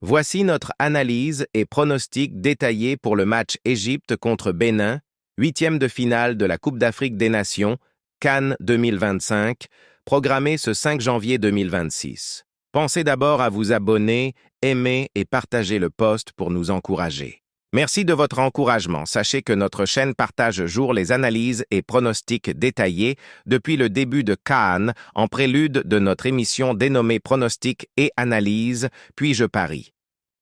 Voici notre analyse et pronostic détaillé pour le match Égypte contre Bénin, huitième de finale de la Coupe d'Afrique des Nations, CAN 2025, programmé ce 5 janvier 2026. Pensez d'abord à vous abonner, aimer et partager le post pour nous encourager. Merci de votre encouragement. Sachez que notre chaîne partage jour les analyses et pronostics détaillés depuis le début de CAN en prélude de notre émission dénommée Pronostics et Analyse, puis je parie.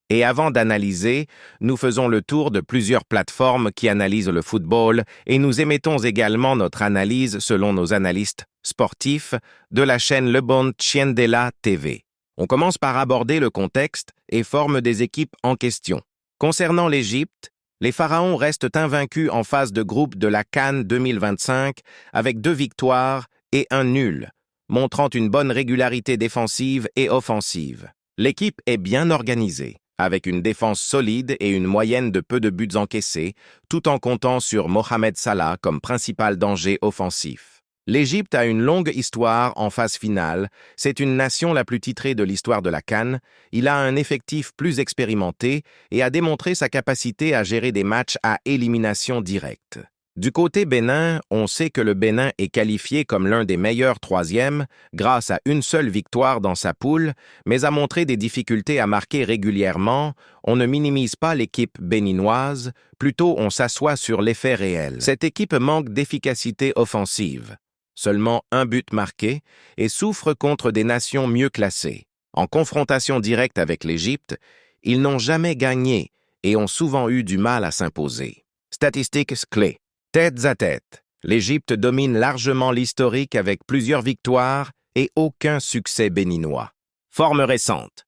Et avant d'analyser, nous faisons le tour de plusieurs plateformes qui analysent le football et nous émettons également notre analyse selon nos analystes sportifs de la chaîne Le Bon Chiendela TV. On commence par aborder le contexte et forme des équipes en question. Concernant l'Égypte, les Pharaons restent invaincus en phase de groupe de la CAN 2025 avec 2 victoires et 1 nul, montrant une bonne régularité défensive et offensive. L'équipe est bien organisée, avec une défense solide et une moyenne de peu de buts encaissés, tout en comptant sur Mohamed Salah comme principal danger offensif. L'Égypte a une longue histoire en phase finale, c'est une nation la plus titrée de l'histoire de la CAN, il a un effectif plus expérimenté et a démontré sa capacité à gérer des matchs à élimination directe. Du côté Bénin, on sait que le Bénin est qualifié comme l'un des meilleurs troisièmes grâce à une seule victoire dans sa poule, mais a montré des difficultés à marquer régulièrement. On ne minimise pas l'équipe béninoise, plutôt on s'assoit sur l'effet réel. Cette équipe manque d'efficacité offensive. Seulement 1 but marqué et souffre contre des nations mieux classées. En confrontation directe avec l'Égypte, ils n'ont jamais gagné et ont souvent eu du mal à s'imposer. Statistiques clés. Têtes à tête, l'Égypte domine largement l'historique avec plusieurs victoires et aucun succès béninois. Forme récente.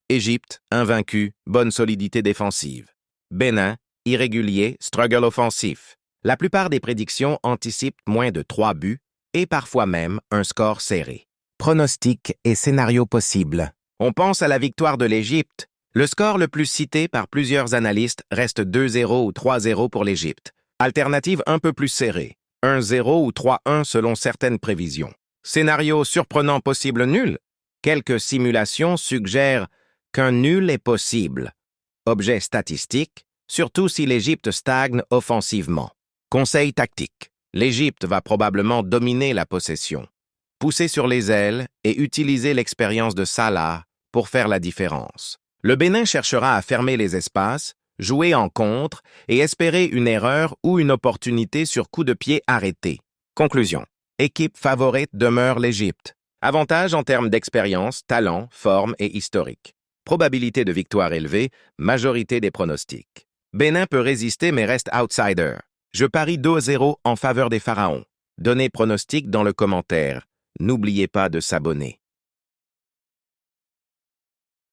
Égypte, invaincu, bonne solidité défensive. Bénin, irrégulier, struggle offensif. La plupart des prédictions anticipent moins de 3 buts et parfois même un score serré. Pronostics et scénarios possibles. On pense à la victoire de l'Égypte. Le score le plus cité par plusieurs analystes reste 2-0 ou 3-0 pour l'Égypte. Alternative un peu plus serrée, 1-0 ou 3-1 selon certaines prévisions. Scénario surprenant possible nul. Quelques simulations suggèrent qu'un nul est possible. Objet statistique, surtout si l'Égypte stagne offensivement. Conseil tactique. L'Égypte va probablement dominer la possession, pousser sur les ailes et utiliser l'expérience de Salah pour faire la différence. Le Bénin cherchera à fermer les espaces, jouer en contre et espérer une erreur ou une opportunité sur coup de pied arrêté. Conclusion. Équipe favorite demeure l'Égypte. Avantage en termes d'expérience, talent, forme et historique. Probabilité de victoire élevée, majorité des pronostics. Bénin peut résister mais reste outsider. Je parie 2-0 en faveur des Pharaons. Donnez pronostic dans le commentaire. N'oubliez pas de s'abonner.